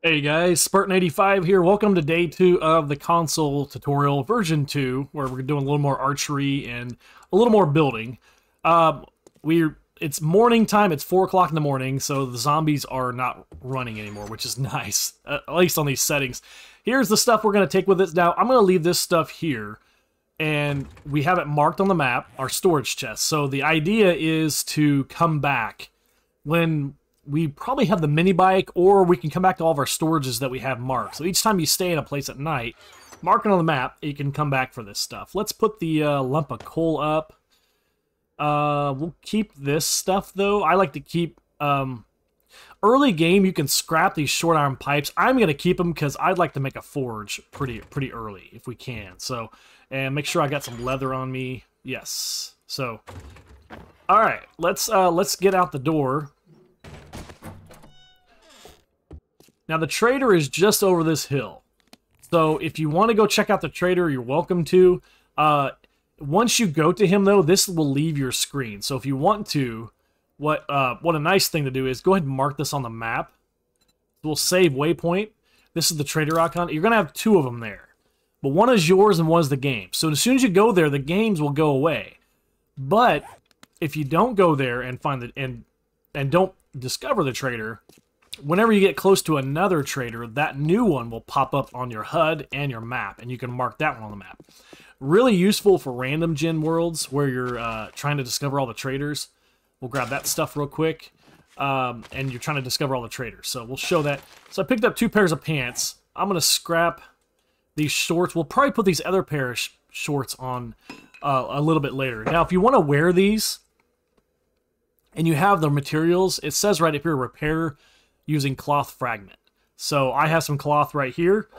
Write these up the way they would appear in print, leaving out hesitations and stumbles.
Hey guys, Spartan85 here. Welcome to day 2 of the console tutorial, version 2, where we're doing a little more archery and a little more building. Um, it's morning time, it's 4 o'clock in the morning, so the zombies are not running anymore, which is nice, at least on these settings. Here's the stuff we're going to take with us. Now, I'm going to leave this stuff here, and we have it marked on the map, our storage chest. So the idea is to come back when we probably have the mini bike, or we can come back to all of our storages that we have marked. So each time you stay in a place at night, mark it on the map, you can come back for this stuff. Let's put the lump of coal up. We'll keep this stuff, though. I like to keep... early game, you can scrap these short iron pipes. I'm going to keep them because I'd like to make a forge pretty early, if we can. So, and make sure I got some leather on me. Yes. So, all right, let's get out the door. Now, the trader is just over this hill. So if you want to go check out the trader, you're welcome to. Once you go to him, though, this will leave your screen. So if you want to, what a nice thing to do is go ahead and mark this on the map. We'll save waypoint. This is the trader icon. You're going to have 2 of them there. But one is yours and one is the game. So as soon as you go there, the games will go away. But if you don't go there and find the and don't discover the trader, whenever you get close to another trader, that new one will pop up on your HUD and your map, and you can mark that one on the map. Really useful for random gen worlds where you're trying to discover all the traders. We'll grab that stuff real quick, and you're trying to discover all the traders. So we'll show that. So I picked up 2 pairs of pants. I'm going to scrap these shorts. We'll probably put these other pair of shorts on a little bit later. Now, if you want to wear these, and you have the materials, it says right up here, repair using cloth fragment. So I have some cloth right here.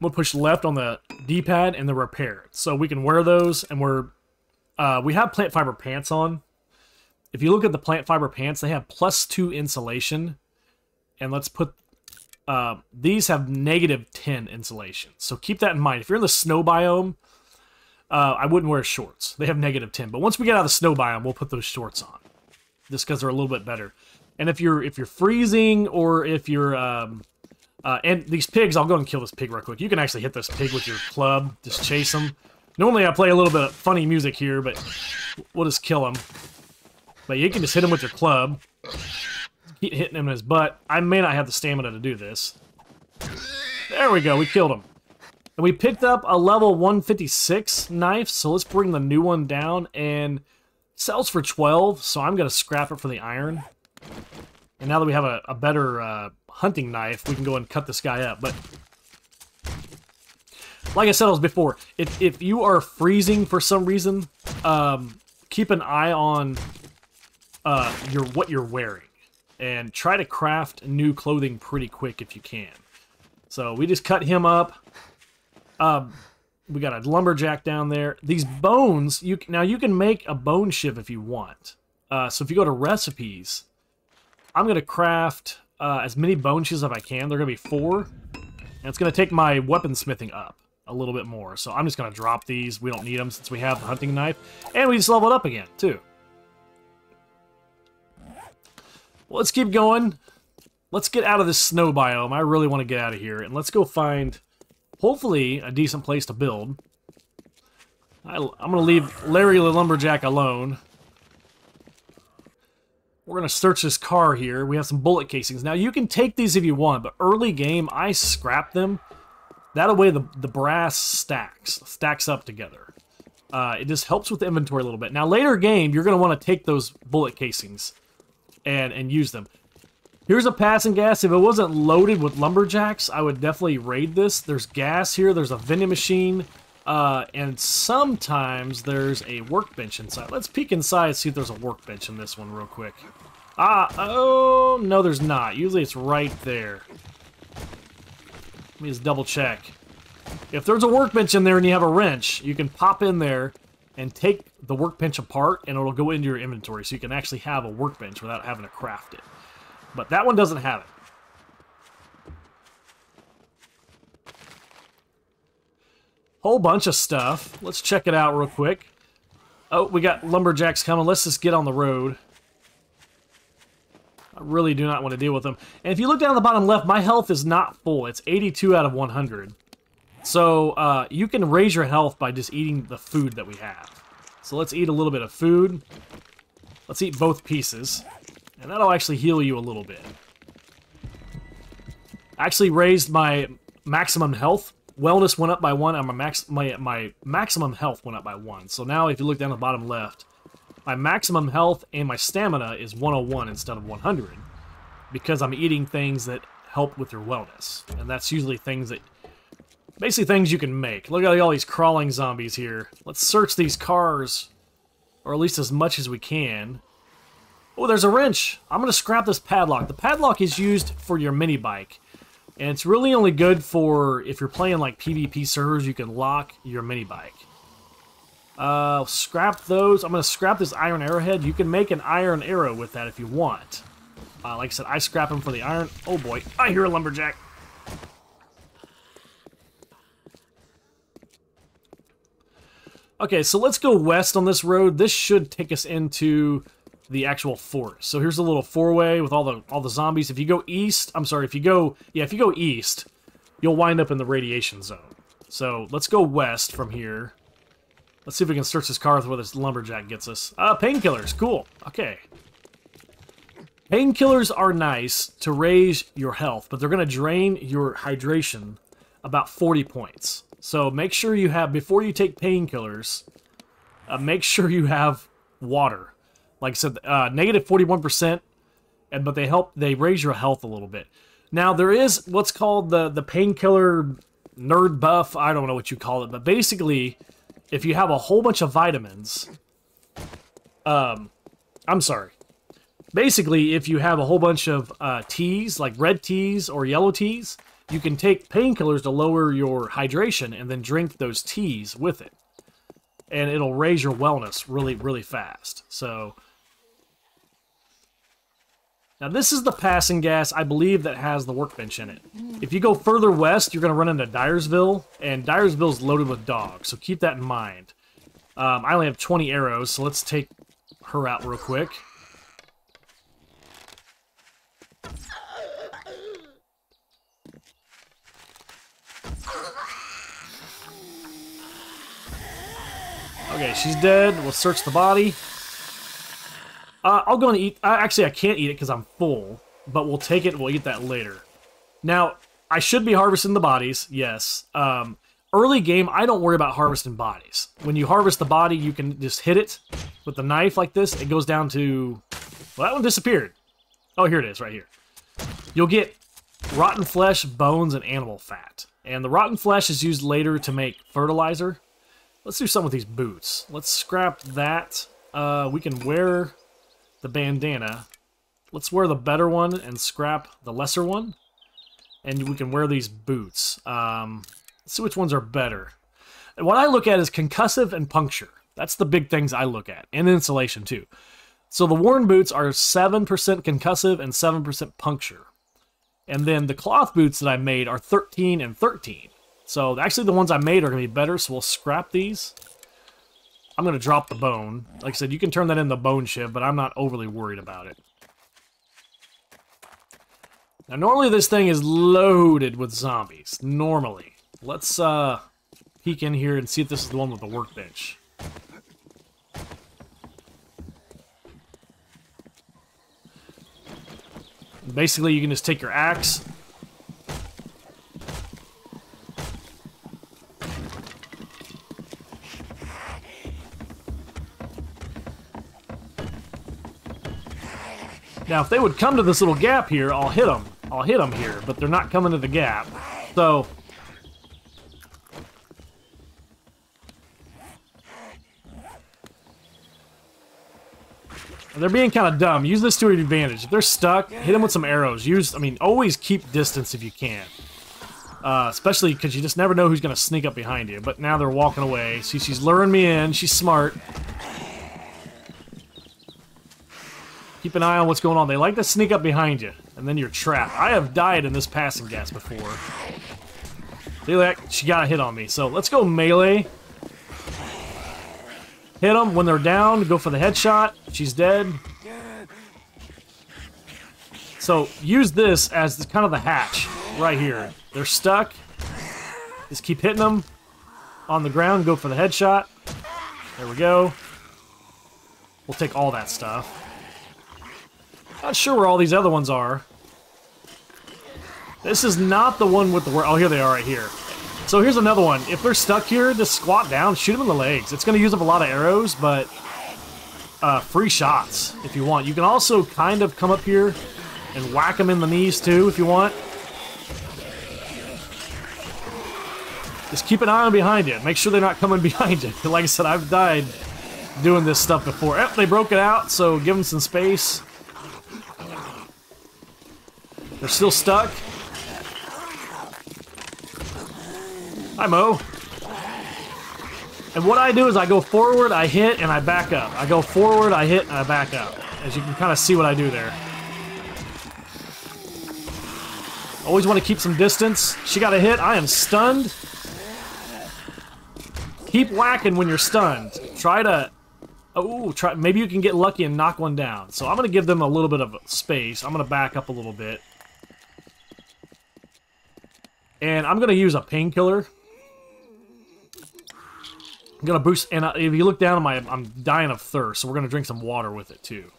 We'll push left on the D-pad and then repair. So we can wear those, and we have plant fiber pants on. If you look at the plant fiber pants, they have +2 insulation. And let's put, these have -10 insulation. So keep that in mind. If you're in the snow biome, I wouldn't wear shorts. They have -10. But once we get out of the snow biome, we'll put those shorts on, just because they're a little bit better. And if you're freezing, or if you're and these pigs, I'll go and kill this pig real quick. You can actually hit this pig with your club, just chase him. Normally I play a little bit of funny music here, but we'll just kill him. But you can just hit him with your club. Keep hitting him in his butt. I may not have the stamina to do this. There we go, we killed him. And we picked up a level 156 knife, so let's bring the new one down, and sells for 12, so I'm going to scrap it for the iron. And now that we have a better hunting knife, we can go and cut this guy up. But like I said before, if you are freezing for some reason, keep an eye on what you're wearing, and try to craft new clothing pretty quick if you can. So we just cut him up. We got a lumberjack down there. These bones, now you can make a bone shiv if you want. So if you go to recipes, I'm going to craft as many bone shivs as I can. They're going to be 4. And it's going to take my weaponsmithing up a little bit more. So I'm just going to drop these. We don't need them since we have the hunting knife. And we just leveled up again, too. Well, let's keep going. Let's get out of this snow biome. I really want to get out of here. And let's go find, hopefully, a decent place to build. I'm going to leave Larry the Lumberjack alone. We're going to search this car here. We have some bullet casings. Now, you can take these if you want, but early game, I scrap them. That way, the brass stacks up together. It just helps with the inventory a little bit. Now, later game, you're going to want to take those bullet casings and use them. Here's a passing gas. If it wasn't loaded with lumberjacks, I would definitely raid this. There's gas here. There's a vending machine. And sometimes there's a workbench inside. Let's peek inside and see if there's a workbench in this one real quick. Oh, no there's not. Usually it's right there. Let me just double check. If there's a workbench in there and you have a wrench, you can pop in there and take the workbench apart, and it'll go into your inventory, so you can actually have a workbench without having to craft it. But that one doesn't have it. Whole bunch of stuff. Let's check it out real quick. Oh, we got lumberjacks coming. Let's just get on the road. I really do not want to deal with them. And if you look down at the bottom left, my health is not full. It's 82 out of 100. So you can raise your health by just eating the food that we have. So let's eat a little bit of food. Let's eat both pieces. And that'll actually heal you a little bit. Actually raised my maximum health. Wellness went up by 1, and my maximum health went up by 1. So now if you look down the bottom left, my maximum health and my stamina is 101 instead of 100. Because I'm eating things that help with your wellness. And that's usually things that... basically things you can make. Look at all these crawling zombies here. Let's search these cars. Or at least as much as we can. Oh, there's a wrench. I'm going to scrap this padlock. The padlock is used for your mini bike. And it's really only good for if you're playing like PvP servers, you can lock your mini bike. Scrap those. I'm going to scrap this iron arrowhead. You can make an iron arrow with that if you want. Like I said, I scrap them for the iron. Oh boy, I hear a lumberjack. Okay, so let's go west on this road. This should take us into the actual forest. So here's a little four-way with all the zombies. If you go east, I'm sorry, if you go east, you'll wind up in the radiation zone. So let's go west from here. Let's see if we can search this car where this lumberjack gets us. Painkillers, cool. Okay. Painkillers are nice to raise your health, but they're going to drain your hydration about 40 points. So make sure you have, before you take painkillers, make sure you have water. Like I said, negative 41%, but they raise your health a little bit. Now, there is what's called the painkiller nerd buff. I don't know what you call it, but basically, if you have a whole bunch of vitamins, I'm sorry. Basically, if you have a whole bunch of teas, like red teas or yellow teas, you can take painkillers to lower your hydration and then drink those teas with it. And it'll raise your wellness really, really fast. So, now this is the passing gas, I believe, that has the workbench in it. If you go further west, you're going to run into Dyersville, and Dyersville's loaded with dogs, so keep that in mind. I only have 20 arrows, so let's take her out real quick. Okay, she's dead. We'll search the body. I'll go and eat... Actually, I can't eat it because I'm full, but we'll take it and we'll eat that later. Now, I should be harvesting the bodies, yes. Early game, I don't worry about harvesting bodies. When you harvest the body, you can just hit it with the knife like this. It goes down to... Well, that one disappeared. Oh, here it is, right here. You'll get rotten flesh, bones, and animal fat. And the rotten flesh is used later to make fertilizer. Let's do something with these boots. Let's scrap that. We can wear the bandana. Let's wear the better one and scrap the lesser one. And we can wear these boots. Let's see which ones are better. And what I look at is concussive and puncture. That's the big things I look at. And insulation, too. So the worn boots are 7% concussive and 7% puncture. And then the cloth boots that I made are 13 and 13. So actually the ones I made are going to be better, so we'll scrap these. I'm going to drop the bone. Like I said, you can turn that into bone shiv, but I'm not overly worried about it. Now normally this thing is loaded with zombies. Normally. Let's peek in here and see if this is the one with the workbench. Basically you can just take your axe. Now, if they would come to this little gap here, I'll hit them. I'll hit them here, but they're not coming to the gap. So, they're being kind of dumb. Use this to your advantage. If they're stuck, hit them with some arrows. Always keep distance if you can. Especially because you just never know who's going to sneak up behind you. But now they're walking away. See, she's luring me in. She's smart. Keep an eye on what's going on. They like to sneak up behind you, and then you're trapped. I have died in this passing gas before. See, like, she got a hit on me. So let's go melee. Hit them when they're down. Go for the headshot. She's dead. So use this as kind of the hatch right here. They're stuck. Just keep hitting them on the ground. Go for the headshot. There we go. We'll take all that stuff. Not sure where all these other ones are. This is not the one with the... Oh, here they are right here. So here's another one. If they're stuck here, just squat down, shoot them in the legs. It's going to use up a lot of arrows, but free shots if you want. You can also kind of come up here and whack them in the knees too if you want. Just keep an eye on behind you. Make sure they're not coming behind you. Like I said, I've died doing this stuff before. They broke it out, so give them some space. They're still stuck. Hi, Mo. And what I do is I go forward, I hit, and I back up. I go forward, I hit, and I back up. As you can kind of see what I do there. Always want to keep some distance. She got a hit. I am stunned. Keep whacking when you're stunned. Try to... Oh, maybe you can get lucky and knock one down. So I'm going to give them a little bit of space. I'm going to back up a little bit. And I'm going to use a painkiller. I'm going to boost... And if you look down, I'm dying of thirst. So we're going to drink some water with it, too.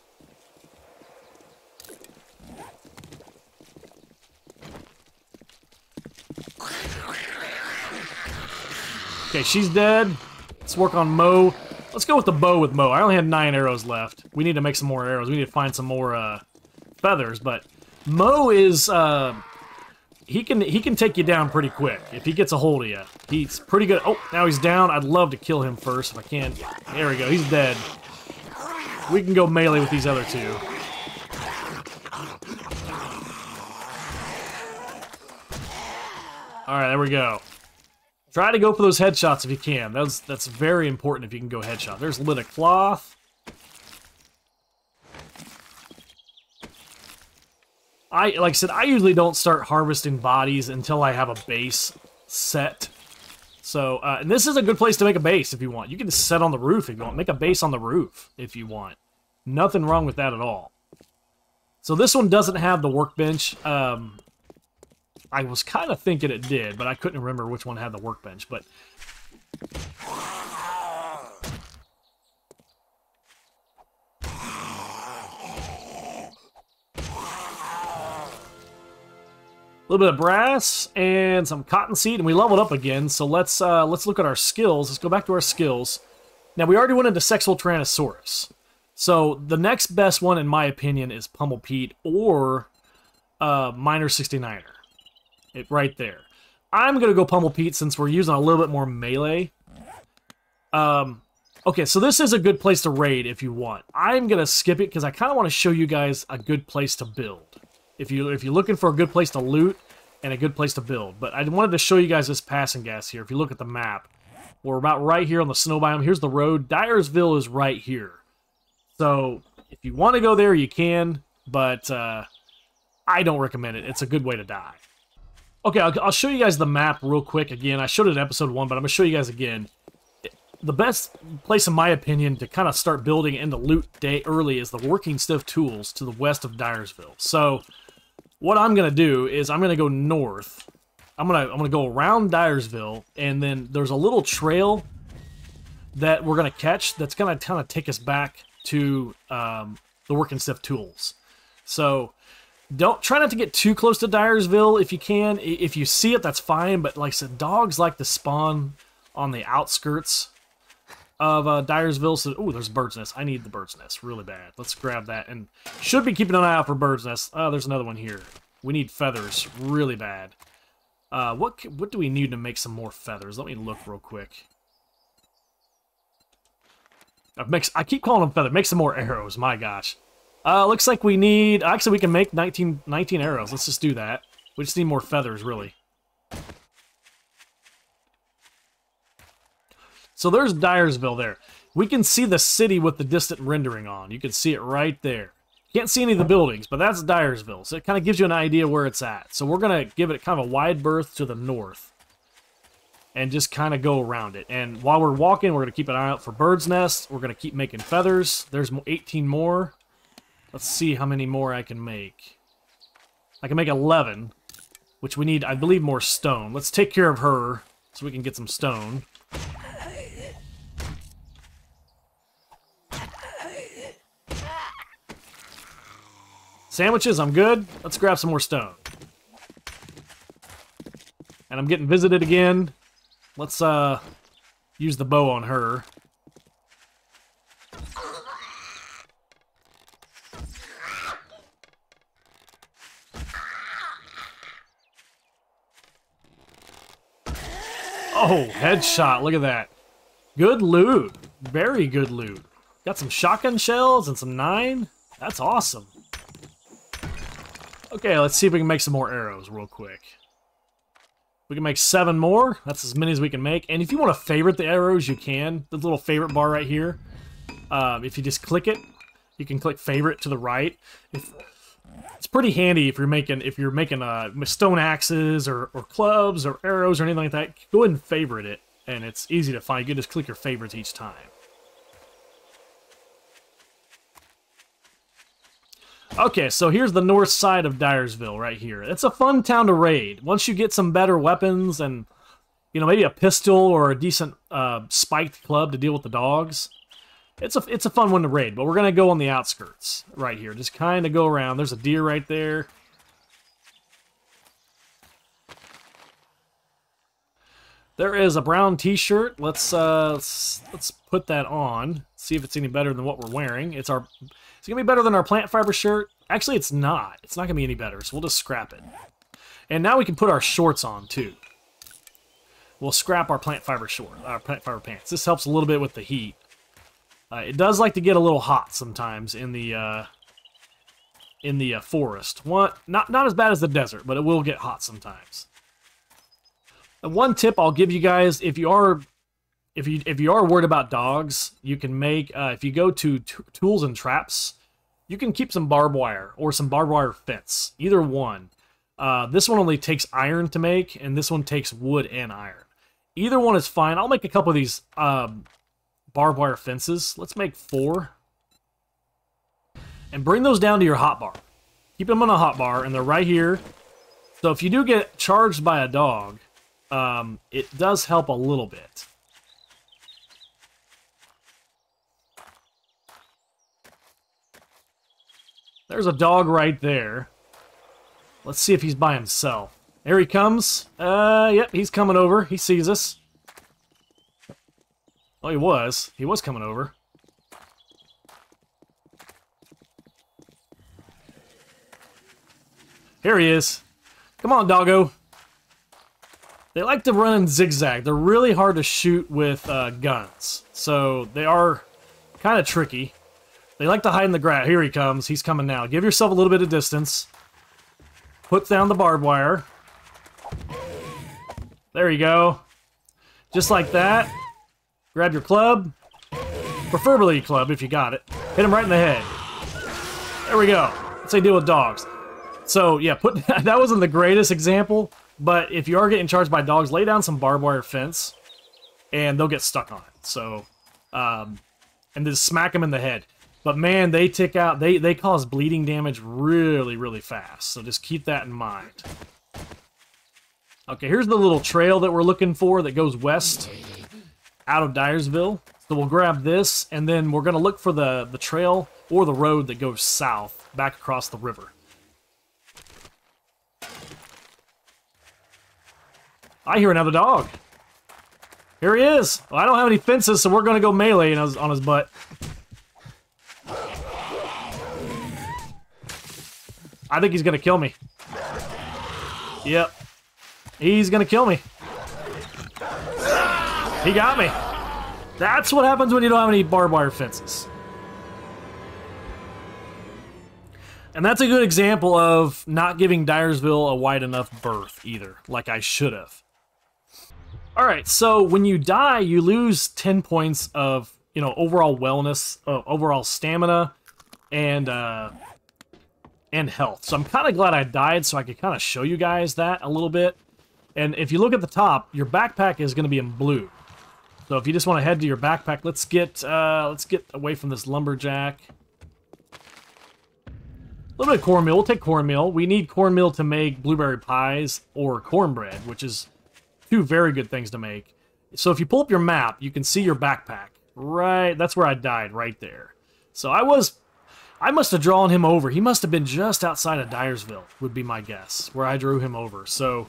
Okay, she's dead. Let's work on Mo. Let's go with the bow with Mo. I only had 9 arrows left. We need to make some more arrows. We need to find some more feathers. But Mo is he can take you down pretty quick if he gets a hold of you. He's pretty good. Oh, now he's down. I'd love to kill him first if I can. There we go. He's dead. We can go melee with these other two. All right, there we go. Try to go for those headshots if you can. That's very important if you can go headshot. There's a lit of cloth. Like I said, I usually don't start harvesting bodies until I have a base set. So, and this is a good place to make a base if you want. You can just set on the roof if you want. Make a base on the roof if you want. Nothing wrong with that at all. So this one doesn't have the workbench. I was kind of thinking it did, but I couldn't remember which one had the workbench. But a little bit of brass and some cottonseed, and we leveled up again. So let's look at our skills. Let's go back to our skills. Now we already went into sexual Tyrannosaurus. So the next best one, in my opinion, is Pummel Pete or Miner 69er. Right there. I'm going to go Pummel Pete since we're using a little bit more melee. Okay, so this is a good place to raid if you want. I'm going to skip it because I kind of want to show you guys a good place to build. If you're looking for a good place to loot and a good place to build. But I wanted to show you guys this passing gas here. If you look at the map, we're about right here on the snow biome. Here's the road. Dyersville is right here. So if you want to go there, you can. But I don't recommend it. It's a good way to die. Okay, I'll show you guys the map real quick again. I showed it in episode 1, but I'm going to show you guys again. The best place, in my opinion, to kind of start building and to loot day early is the Working Stiff Tools to the west of Dyersville. So, what I'm going to do is I'm going to go north. I'm going to go around Dyersville, and then there's a little trail that we're going to catch that's going to kind of take us back to the Working Stiff Tools. So, try not to get too close to Dyersville if you can. If you see it, that's fine. But like I said, dogs like to spawn on the outskirts of Dyersville. So, oh, there's a bird's nest. I need the bird's nest really bad. Let's grab that. And should be keeping an eye out for bird's nest. Oh, there's another one here. We need feathers really bad. What do we need to make some more feathers? Let me look real quick. I keep calling them feathers. Make some more arrows. My gosh. Looks like we need... Actually, we can make 19 arrows. Let's just do that. We just need more feathers, really. So there's Dyersville there. We can see the city with the distant rendering on. You can see it right there. Can't see any of the buildings, but that's Dyersville. So it kind of gives you an idea where it's at. So we're going to give it kind of a wide berth to the north. And just kind of go around it. And while we're walking, we're going to keep an eye out for bird's nests. We're going to keep making feathers. There's 18 more. Let's see how many more I can make. I can make 11, which we need, I believe, more stone. Let's take care of her so we can get some stone. Sandwiches, I'm good. Let's grab some more stone. And I'm getting visited again. Let's use the bow on her. Oh, headshot. Look at that. Good loot. Very good loot. Got some shotgun shells and some 9. That's awesome. Okay, let's see if we can make some more arrows real quick. We can make 7 more. That's as many as we can make. And if you want to favorite the arrows, you can. The little favorite bar right here. If you just click it, you can click favorite to the right. It's pretty handy if you're making stone axes or clubs or arrows or anything like that. Go ahead and favorite it, and it's easy to find. You can just click your favorites each time. Okay, so here's the north side of Dyersville right here. It's a fun town to raid. Once you get some better weapons and, you know, maybe a pistol or a decent spiked club to deal with the dogs, it's a fun one to raid. But we're going to go on the outskirts right here. Just kind of go around. There's a deer right there. There is a brown t-shirt. Let's put that on. See if it's any better than what we're wearing. It's going to be better than our plant fiber shirt. Actually, it's not. It's not going to be any better, so we'll just scrap it. And now we can put our shorts on, too. We'll scrap our plant fiber plant fiber pants. This helps a little bit with the heat. It does like to get a little hot sometimes in the forest. Not as bad as the desert, but it will get hot sometimes. And one tip I'll give you guys, if you are worried about dogs, you can make, if you go to tools and traps, you can keep some barbed wire or some barbed wire fence. Either one. This one only takes iron to make, and this one takes wood and iron. Either one is fine. I'll make a couple of these barbed wire fences. Let's make 4. And bring those down to your hotbar. Keep them on a hotbar, and they're right here. So if you do get charged by a dog, it does help a little bit. There's a dog right there. Let's see if he's by himself. There he comes. Yep, he's coming over. He sees us. Oh, he was. He was coming over. Here he is. Come on, doggo. They like to run in zigzag. They're really hard to shoot with guns. So they are kind of tricky. They like to hide in the grass. Here he comes. He's coming now. Give yourself a little bit of distance. Put down the barbed wire. There you go. Just like that. Grab your club. Preferably a club if you got it. Hit him right in the head. There we go. That's how you deal with dogs. So, yeah, that wasn't the greatest example, but if you are getting charged by dogs, lay down some barbed wire fence, and they'll get stuck on it. So, and just smack them in the head. But man, they tick out, they cause bleeding damage really, really fast. So just keep that in mind. Okay, here's the little trail that we're looking for that goes west out of Dyersville. So we'll grab this, and then we're going to look for the trail or the road that goes south back across the river. I hear another dog. Here he is. Well, I don't have any fences, so we're going to go melee on his butt. I think he's going to kill me. Yep. He's going to kill me. He got me. That's what happens when you don't have any barbed wire fences. And that's a good example of not giving Dyersville a wide enough berth either, like I should have. Alright, so when you die, you lose 10 points of, you know, overall wellness, overall stamina, and health. So I'm kind of glad I died so I could kind of show you guys that a little bit. And if you look at the top, your backpack is going to be in blue. So if you just want to head to your backpack, let's get away from this lumberjack. little bit of cornmeal. We'll take cornmeal. We need cornmeal to make blueberry pies or cornbread, which is two very good things to make. So if you pull up your map, you can see your backpack. Right, that's where I died, right there. So I must have drawn him over. He must have been just outside of Dyersville, would be my guess, where I drew him over. So,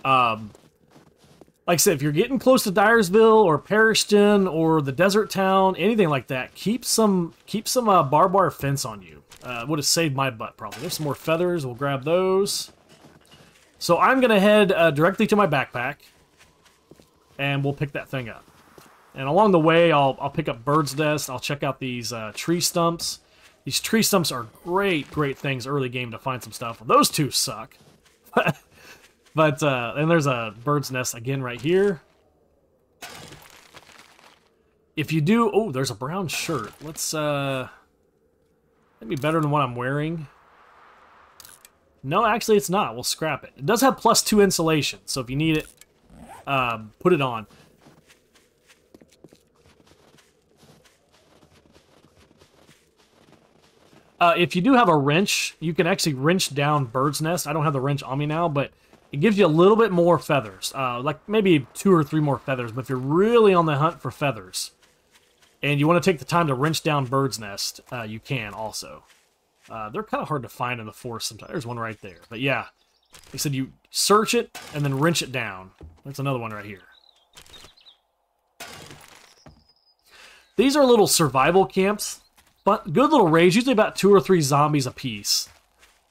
like I said, if you're getting close to Dyersville or Parishton or the desert town, anything like that, keep some barbed wire fence on you. Would have saved my butt, probably. There's some more feathers. We'll grab those. So I'm going to head directly to my backpack, and we'll pick that thing up. And along the way, I'll pick up bird's nest. I'll check out these tree stumps. These tree stumps are great things early game to find some stuff. Well, those two suck. But and there's a bird's nest again right here. If you do... Oh, there's a brown shirt. Let's... That'd be better than what I'm wearing. No, actually it's not. We'll scrap it. It does have +2 insulation, so if you need it, put it on. If you do have a wrench, you can actually wrench down bird's nest. I don't have the wrench on me now, but it gives you a little bit more feathers. Like maybe 2 or 3 more feathers. But if you're really on the hunt for feathers, and you want to take the time to wrench down bird's nest, you can also. They're kind of hard to find in the forest sometimes. There's one right there. But yeah, they said you search it and then wrench it down. That's another one right here. These are little survival camps. But good little raids, usually about 2 or 3 zombies a piece.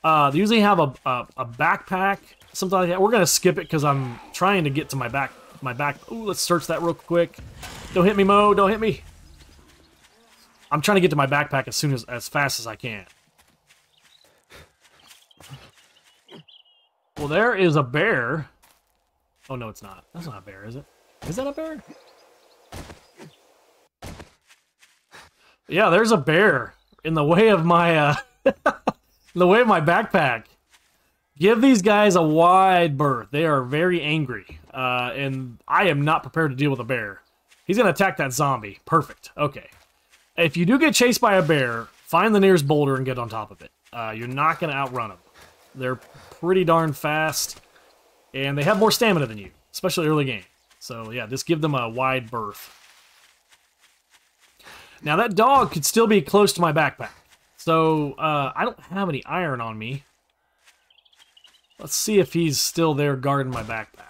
They usually have a backpack, something like that. We're gonna skip it because I'm trying to get to my back. Ooh, let's search that real quick. Don't hit me, Mo. Don't hit me. I'm trying to get to my backpack as fast as I can. Well, there is a bear. Oh no, it's not. That's not a bear, is it? Is that a bear? Yeah, there's a bear in the way of my backpack. Give these guys a wide berth. They are very angry, and I am not prepared to deal with a bear. He's gonna attack that zombie. Perfect. Okay. If you do get chased by a bear, find the nearest boulder and get on top of it. You're not gonna outrun them. They're pretty darn fast, and they have more stamina than you, especially early game. So yeah, just give them a wide berth. Now, that dog could still be close to my backpack. So, I don't have any iron on me. Let's see if he's still there guarding my backpack.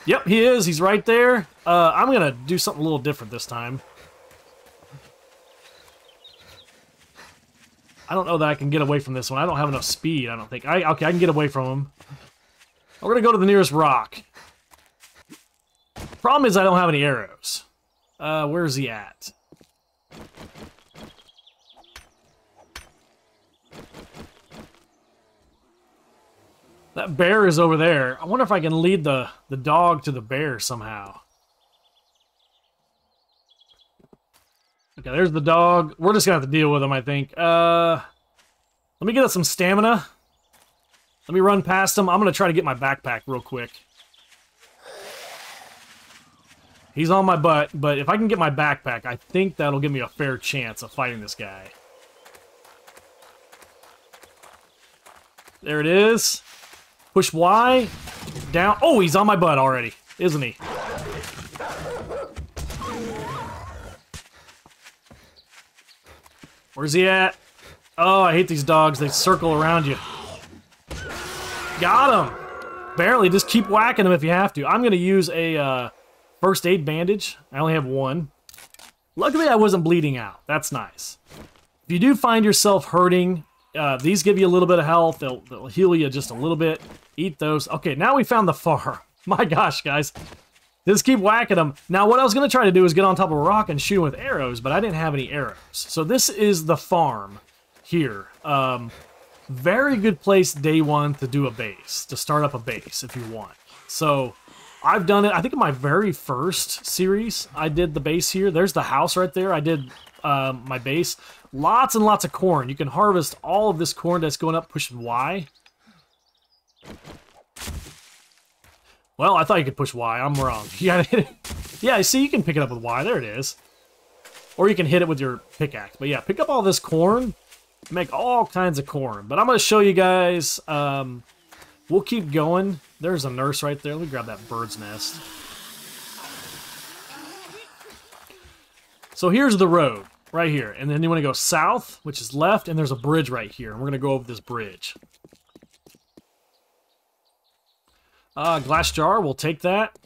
Yep, he is. He's right there. I'm going to do something a little different this time. I don't know that I can get away from this one. I don't have enough speed, I don't think. Okay, I can get away from him. We're going to go to the nearest rock. Problem is I don't have any arrows. Where's he at? That bear is over there. I wonder if I can lead the dog to the bear somehow. Okay, there's the dog. We're just gonna have to deal with him, I think. Let me get us some stamina. Let me run past him. I'm gonna try to get my backpack real quick. He's on my butt, but if I can get my backpack, I think that'll give me a fair chance of fighting this guy. There it is. Push Y. Down. Oh, he's on my butt already, isn't he? Where's he at? Oh, I hate these dogs. They circle around you. Got him. Barely. Just keep whacking him if you have to. I'm going to use a... first aid bandage. I only have one. Luckily, I wasn't bleeding out. That's nice. If you do find yourself hurting, these give you a little bit of health. They'll heal you just a little bit. Eat those. Okay, now we found the farm. My gosh, guys. Just keep whacking them. Now, what I was going to try to do is get on top of a rock and shoot him with arrows, but I didn't have any arrows. So this is the farm here. Very good place day one to do a base, to start up a base if you want. So... I've done it, I think in my very first series, I did the base here. There's the house right there. I did my base. Lots and lots of corn. You can harvest all of this corn that's going up pushing Y. Well, I thought you could push Y. I'm wrong. Yeah, see, you can pick it up with Y. There it is. Or you can hit it with your pickaxe. But yeah, pick up all this corn. Make all kinds of corn. But I'm going to show you guys. We'll keep going. There's a nurse right there. Let me grab that bird's nest. So here's the road. Right here. And then you want to go south, which is left. And there's a bridge right here. And we're going to go over this bridge. Glass jar. We'll take that.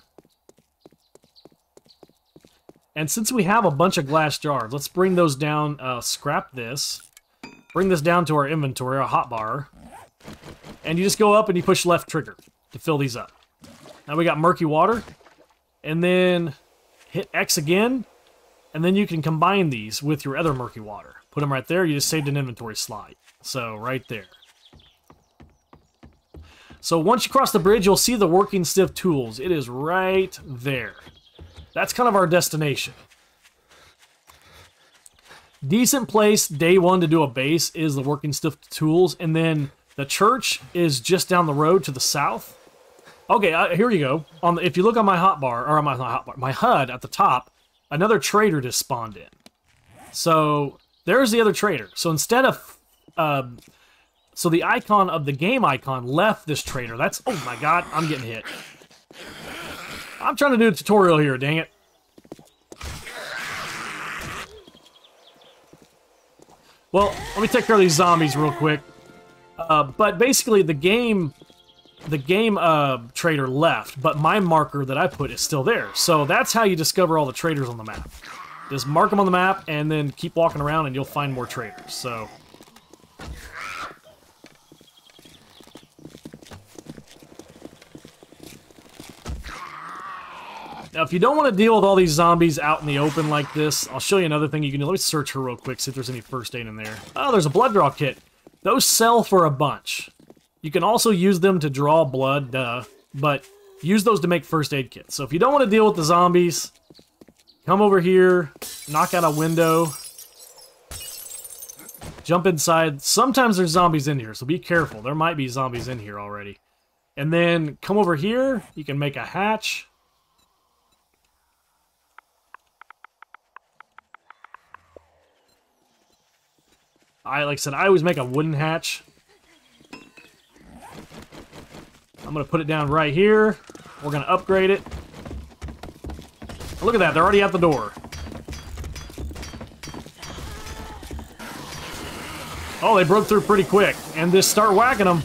And since we have a bunch of glass jars, let's bring those down. Scrap this. Bring this down to our inventory, our hotbar. And you just go up and you push left trigger to fill these up. Now we got murky water. And then hit X again. And then you can combine these with your other murky water. Put them right there. You just saved an inventory slot. So right there. So once you cross the bridge, you'll see the working stiff tools. It is right there. That's kind of our destination. Decent place, day one, to do a base is the working stiff tools. And then the church is just down the road to the south. Okay, here you go. If you look on my hotbar, or on my HUD at the top, another trader just spawned in. So there's the other trader. So instead of... so the icon of the game icon left this trader. That's... Oh my god, I'm getting hit. I'm trying to do a tutorial here, dang it. Well, let me take care of these zombies real quick. But basically, the game trader left, but my marker that I put is still there. So that's how you discover all the traders on the map. Just mark them on the map, and then keep walking around, and you'll find more traders. So... Now, if you don't want to deal with all these zombies out in the open like this, I'll show you another thing you can do. Let me search her real quick, see if there's any first aid in there. Oh, there's a blood draw kit. Those sell for a bunch. You can also use them to draw blood, but use those to make first aid kits. So if you don't want to deal with the zombies, come over here, knock out a window, jump inside. Sometimes there's zombies in here, so be careful. There might be zombies in here already. And then come over here, you can make a hatch. Like I said, I always make a wooden hatch. I'm going to put it down right here. We're going to upgrade it. Look at that, they're already at the door. Oh, they broke through pretty quick. And just start whacking them.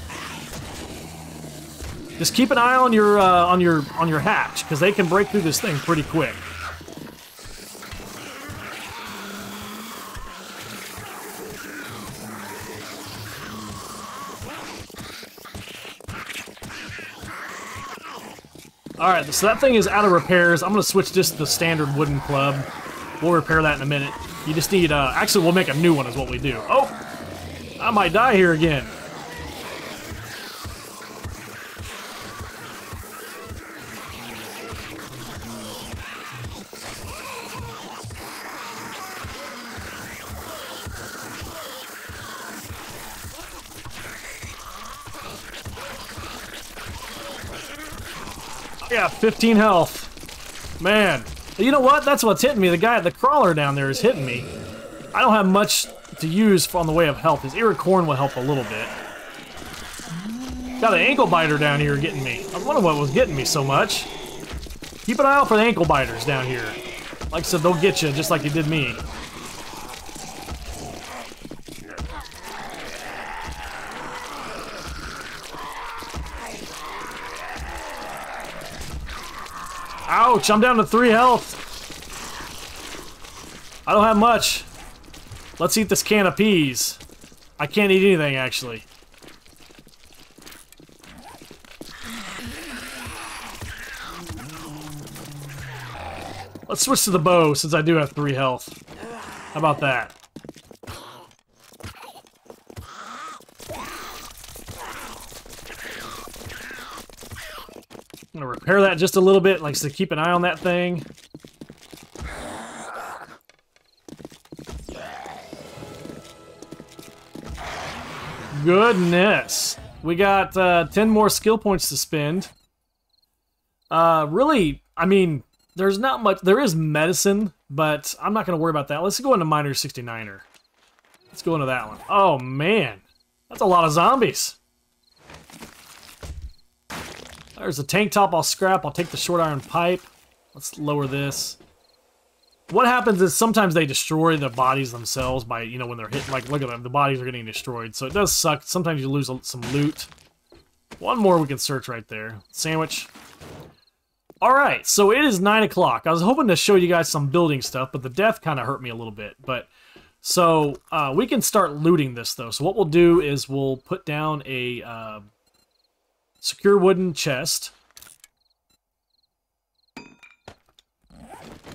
Just keep an eye on your hatch, because they can break through this thing pretty quick. Alright, so that thing is out of repairs. I'm going to switch this to the standard wooden club. We'll repair that in a minute. You just need, actually, we'll make a new one is what we do. Oh! I might die here again. Yeah, 15 health. Man. You know what? That's what's hitting me. The guy at the crawler down there is hitting me. I don't have much to use on the way of health. His ear corn will help a little bit. Got an ankle biter down here getting me. I was wondering what was getting me so much. Keep an eye out for the ankle biters down here. Like I said, they'll get you just like they did me. Ouch, I'm down to 3 health. I don't have much. Let's eat this can of peas. I can't eat anything, actually. Let's switch to the bow, since I do have 3 health. How about that? I'm gonna repair that just a little bit, like to keep an eye on that thing. Goodness. We got 10 more skill points to spend. Really, I mean, there's not much. There is medicine, but I'm not going to worry about that. Let's go into Miner 69er. Let's go into that one. Oh, man. That's a lot of zombies. There's a tank top I'll scrap. I'll take the short iron pipe. Let's lower this. What happens is sometimes they destroy the bodies themselves by, you know, when they're hit. Like, look at them. The bodies are getting destroyed. So it does suck. Sometimes you lose some loot. One more we can search right there. Sandwich. Alright, so it is 9 o'clock. I was hoping to show you guys some building stuff, but the death kind of hurt me a little bit. But so we can start looting this, though. So what we'll do is we'll put down a secure wooden chest.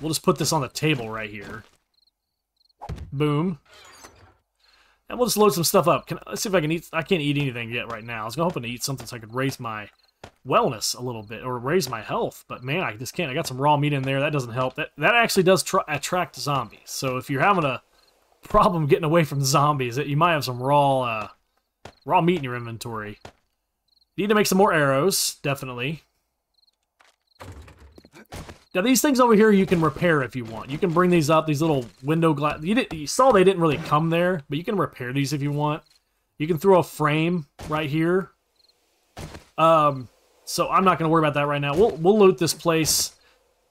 We'll just put this on the table right here. Boom. And we'll just load some stuff up. Let's see if I can eat. I can't eat anything yet right now. I was hoping to eat something so I could raise my wellness a little bit, or raise my health, but man, I just can't. I got some raw meat in there. That doesn't help. That actually does attract zombies. So if you're having a problem getting away from zombies, you might have some raw meat in your inventory. You need to make some more arrows, definitely. Now these things over here you can repair if you want. You can bring these up, these little window glass. You saw they didn't really come there, but you can repair these if you want. You can throw a frame right here. So I'm not going to worry about that right now. We'll loot this place.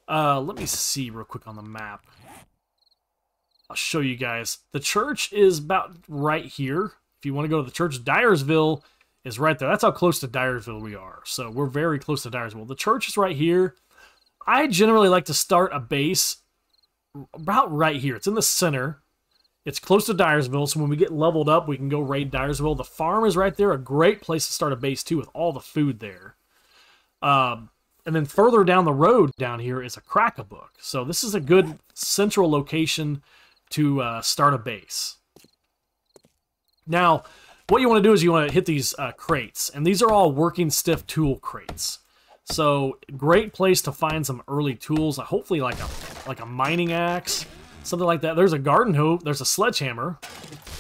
Let me see real quick on the map. I'll show you guys. The church is about right here. If you want to go to the church, Dyersville is right there. That's how close to Dyersville we are. So we're very close to Dyersville. The church is right here. I generally like to start a base about right here. It's in the center. It's close to Dyersville, so when we get leveled up, we can go raid Dyersville. The farm is right there, a great place to start a base, too, with all the food there. And then further down the road down here is a Crack-a-Book. So this is a good central location to start a base. Now, what you want to do is you want to hit these crates, and these are all working stiff tool crates. So, great place to find some early tools, hopefully like a mining axe, something like that. There's a garden hoe, there's a sledgehammer.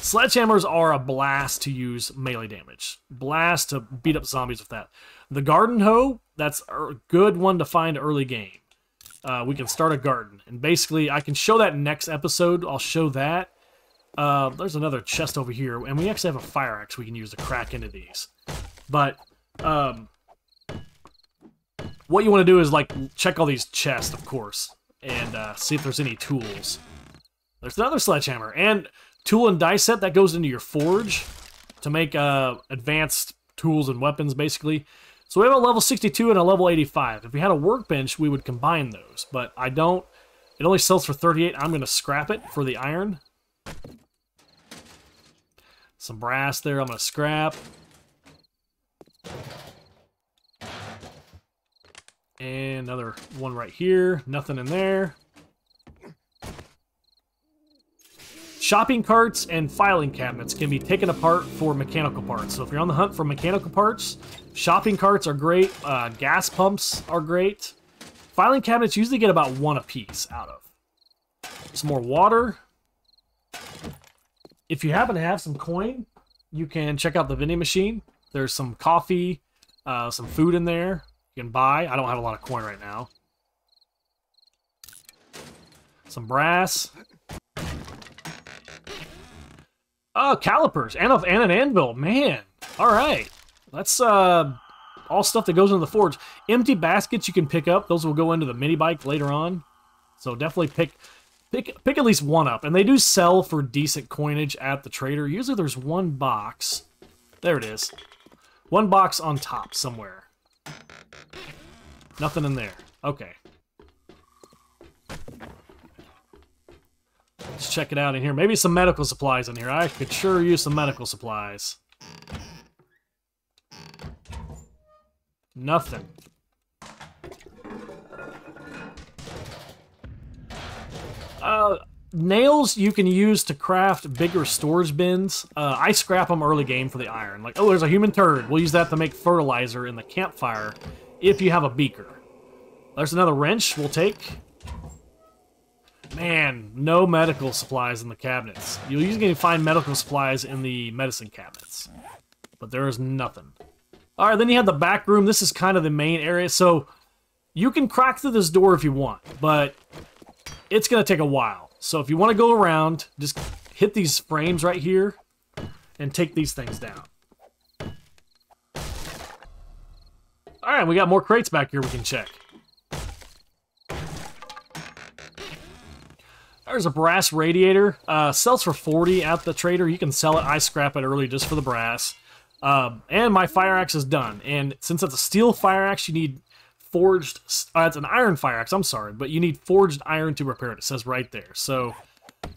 Sledgehammers are a blast to use melee damage. Blast to beat up zombies with that. The garden hoe, that's a good one to find early game. We can start a garden. And basically, I can show that next episode. I'll show that. There's another chest over here, and we actually have a fire axe we can use to crack into these. But, what you want to do is, like, check all these chests, of course, and see if there's any tools. There's another sledgehammer, and tool and die set that goes into your forge to make advanced tools and weapons, basically. So we have a level 62 and a level 85. If we had a workbench, we would combine those, but I don't. It only sells for 38. I'm going to scrap it for the iron. Some brass there I'm going to scrap. And another one right here. Nothing in there. Shopping carts and filing cabinets can be taken apart for mechanical parts. So if you're on the hunt for mechanical parts, shopping carts are great. Gas pumps are great. Filing cabinets usually get about one a piece out of. Some more water. If you happen to have some coin, you can check out the vending machine. There's some coffee, some food in there. You can buy. I don't have a lot of coin right now. Some brass. Oh, calipers and an anvil. Man, all right. That's all stuff that goes into the forge. Empty baskets you can pick up. Those will go into the mini bike later on. So definitely pick at least one up. And they do sell for decent coinage at the trader. Usually there's one box. There it is. One box on top somewhere. Nothing in there. Okay. Let's check it out in here. Maybe some medical supplies in here. I could sure use some medical supplies. Nothing. Nails you can use to craft bigger storage bins. I scrap them early game for the iron. Like, oh, there's a human turd. We'll use that to make fertilizer in the campfire if you have a beaker. There's another wrench we'll take. Man, no medical supplies in the cabinets. You'll usually find medical supplies in the medicine cabinets. But there is nothing. Alright, then you have the back room. This is kind of the main area. So, You can crack through this door if you want, but it's going to take a while. So if you want to go around, just hit these frames right here and take these things down. Alright, we got more crates back here we can check. There's a brass radiator. Sells for 40 at the trader. You can sell it. I scrap it early just for the brass. And my fire axe is done. And since it's a steel fire axe, you need forged... it's an iron fire axe, I'm sorry. But you need forged iron to repair it. It says right there. So,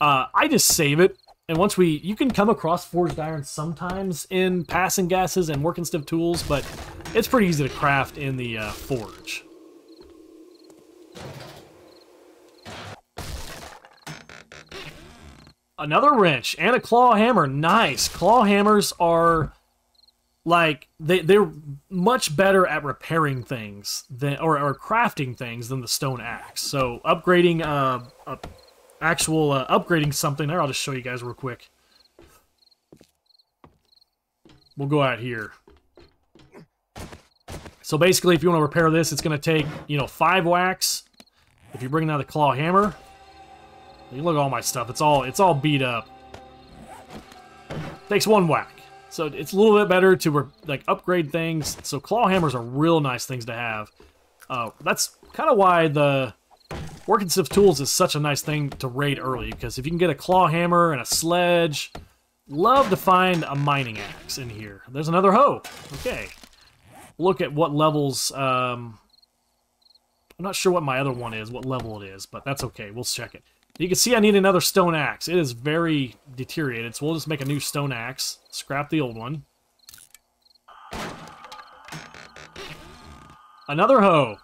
I just save it. And once you can come across forged iron sometimes in passing gases and working stiff tools, but it's pretty easy to craft in the forge. Another wrench and a claw hammer. Nice. Claw hammers are like they're much better at repairing things than or crafting things than the stone axe. So upgrading upgrading something there. I'll just show you guys real quick. We'll go out here. So basically, if you want to repair this, it's going to take 5 whacks. If you bring down the claw hammer. You look at all my stuff. It's all beat up. Takes 1 whack. So it's a little bit better to upgrade things. So claw hammers are real nice things to have. That's kind of why the working stiff tools is such a nice thing to raid early, because if you can get a claw hammer and a sledge, love to find a mining axe in here. There's another hoe. Okay. Look at what levels. I'm not sure what my other one is, what level it is, but that's okay. We'll check it. You can see I need another stone axe. It is very deteriorated, so we'll just make a new stone axe. Scrap the old one. Another hoe.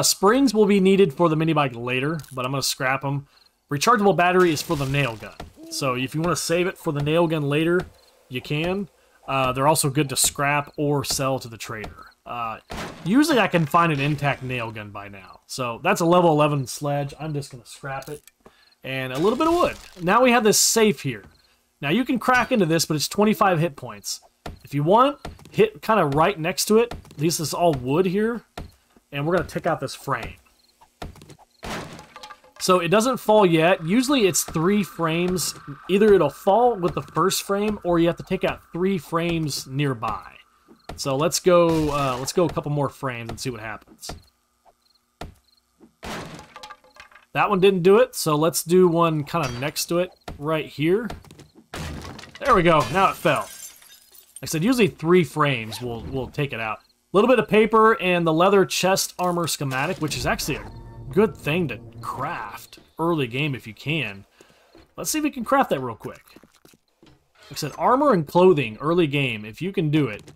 Springs will be needed for the mini bike later, but I'm going to scrap them. Rechargeable battery is for the nail gun. So if you want to save it for the nail gun later, you can. They're also good to scrap or sell to the trader. Usually I can find an intact nail gun by now. So that's a level 11 sledge. I'm just going to scrap it. And a little bit of wood. Now we have this safe here. Now you can crack into this, but it's 25 hit points. If you want, hit kind of right next to it. This is all wood here. And we're going to take out this frame. So it doesn't fall yet. Usually it's 3 frames. Either it'll fall with the first frame, or you have to take out 3 frames nearby. So let's go a couple more frames and see what happens. That one didn't do it, so let's do one kind of next to it right here. There we go. Now it fell. Like I said, usually 3 frames will take it out. A little bit of paper and the leather chest armor schematic, which is actually a good thing to craft early game if you can. Let's see if we can craft that real quick. Like I said, armor and clothing early game, if you can do it.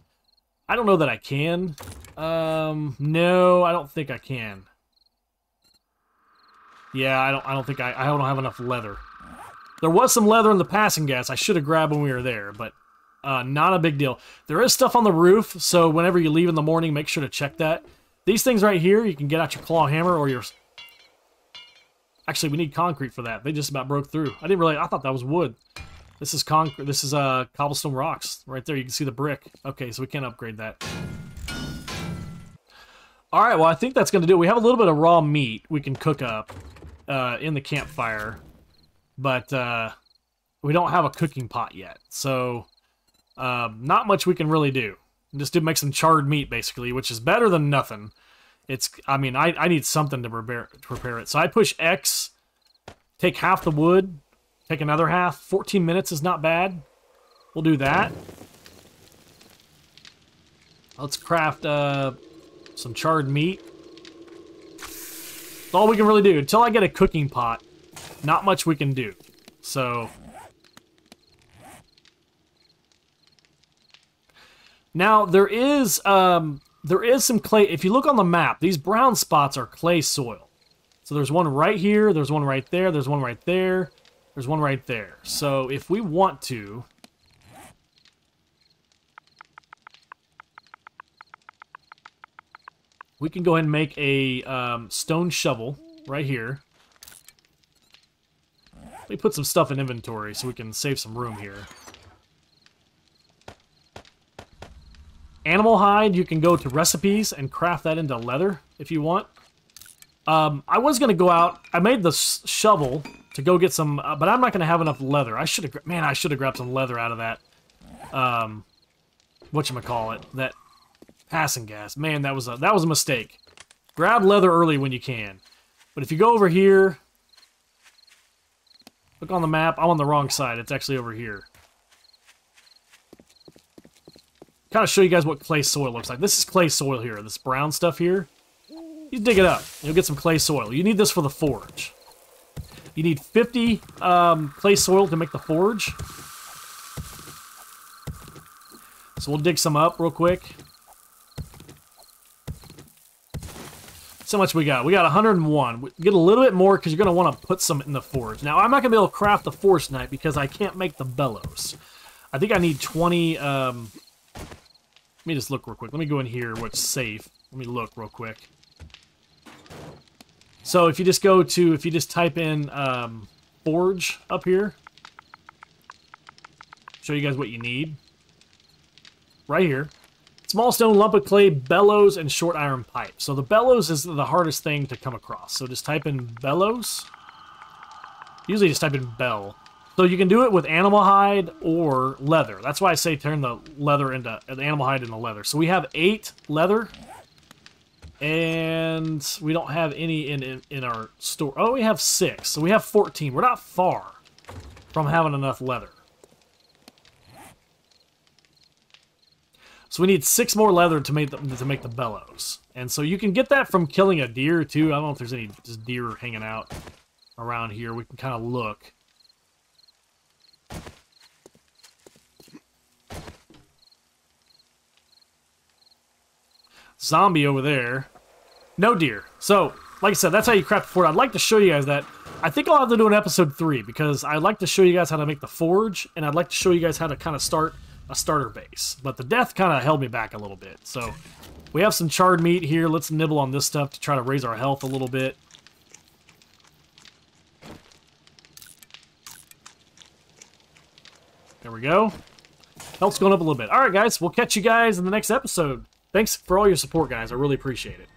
I don't know that I can. No, I don't think I can. Yeah, I don't have enough leather. There was some leather in the passing gas I should have grabbed when we were there, but not a big deal. There is stuff on the roof, so whenever you leave in the morning, make sure to check that. These things right here, you can get out your claw hammer or your... Actually, we need concrete for that. They just about broke through. I didn't realize... I thought that was wood. This is concrete. This is cobblestone rocks. Right there, you can see the brick. Okay, so we can't upgrade that. Alright, well, I think that's going to do it. We have a little bit of raw meat we can cook up in the campfire. But we don't have a cooking pot yet. So, not much we can really do. Just to make some charred meat, basically, which is better than nothing. I mean, I need something to prepare it. So I push X, take half the wood, take another half. 14 minutes is not bad. We'll do that. Let's craft some charred meat. That's all we can really do. Until I get a cooking pot, not much we can do. So... Now, there is some clay. If you look on the map, these brown spots are clay soil. So there's one right here, there's one right there, there's one right there, there's one right there. So if we want to... we can go ahead and make a stone shovel right here. Let me put some stuff in inventory so we can save some room here. Animal hide, you can go to recipes and craft that into leather if you want. I was going to go out. I made the shovel to go get some, but I'm not going to have enough leather. I should have, man, I should have grabbed some leather out of that, whatchamacallit, that passing gas. Man, that was a mistake. Grab leather early when you can. But if you go over here, look on the map. I'm on the wrong side. It's actually over here. Kind of show you guys what clay soil looks like. This is clay soil here. This brown stuff here. You dig it up. You'll get some clay soil. You need this for the forge. You need 50 clay soil to make the forge. So we'll dig some up real quick. So much we got. We got 101. We get a little bit more because you're going to want to put some in the forge. Now, I'm not going to be able to craft the forge tonight because I can't make the bellows. I think I need 20... let me just look real quick. Let me go in here what's safe. Let me look real quick. So if you just go to... If you just type in forge up here. Show you guys what you need. Right here. Small stone, lump of clay, bellows, and short iron pipe. So the bellows is the hardest thing to come across. So just type in bellows. Usually just type in bell. So you can do it with animal hide or leather. That's why I say turn the leather into the animal hide into leather. So we have 8 leather. And we don't have any in our store. Oh, we have 6. So we have 14. We're not far from having enough leather. So we need 6 more leather to make the bellows. And so you can get that from killing a deer too. I don't know if there's any just deer hanging out around here. We can kind of look. Zombie over there. No deer. So, like I said, that's how you craft the forge. I'd like to show you guys that. I think I'll have to do an episode 3 because I'd like to show you guys how to make the forge, and I'd like to show you guys how to kind of start a starter base. But the death kind of held me back a little bit. So, we have some charred meat here. Let's nibble on this stuff to try to raise our health a little bit. There we go. Health's going up a little bit. All right, guys. We'll catch you guys in the next episode. Thanks for all your support, guys. I really appreciate it.